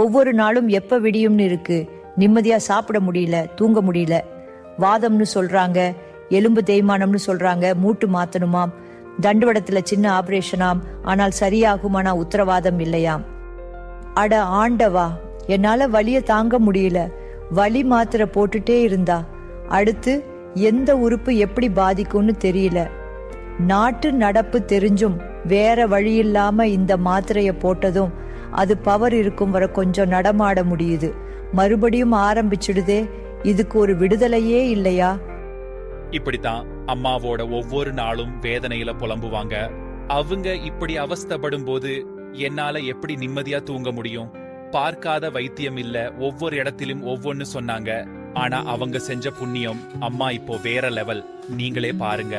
ஒவ்வொரு நாளும் எப்ப விடியும்னு இருக்கு. நிம்மதியா சாப்பிட முடியல, தூங்க முடியல. வாதம்னு சொல்றாங்க, எலும்பு தேய்மானம்னு சொல்றாங்க, மூட்டு மாத்தணுமாம், தண்டுவடத்துல சின்ன ஆபரேஷனாம், ஆனால் சரியாகுமானா உத்தரவாதம் இல்லையாம். அட ஆண்டவா, என்னால வலிய தாங்க முடியல. வலி மாத்திரை போட்டுட்டே இருந்தா அடுத்து எந்த உறுப்பு எப்படி பாதிக்கும்னு தெரியல. நாட்டு நடப்பு தெரிஞ்சும் வேற வழி இல்லாம இந்த மாத்திரைய போட்டதும் அது பவர் இருக்கும் வரை கொஞ்சம் நடமாட முடியுது. மறுபடியும் ஆரம்பிச்சிடுதே, இதுக்கு ஒரு விடுதலையே இல்லையா? இப்படித்தான் அம்மாவோட ஒவ்வொரு நாளும் வேதனையில புலம்புவாங்க. அவங்க இப்படி அவஸ்தைப்படும் போது என்னால எப்படி நிம்மதியா தூங்க முடியும்? பார்க்காத வைத்தியம் இல்ல, ஒவ்வொரு இடத்திலும் ஒவ்வொன்னு சொன்னாங்க. ஆனா அவங்க செஞ்ச புண்ணியம், அம்மா இப்போ வேற லெவல். நீங்களே பாருங்க.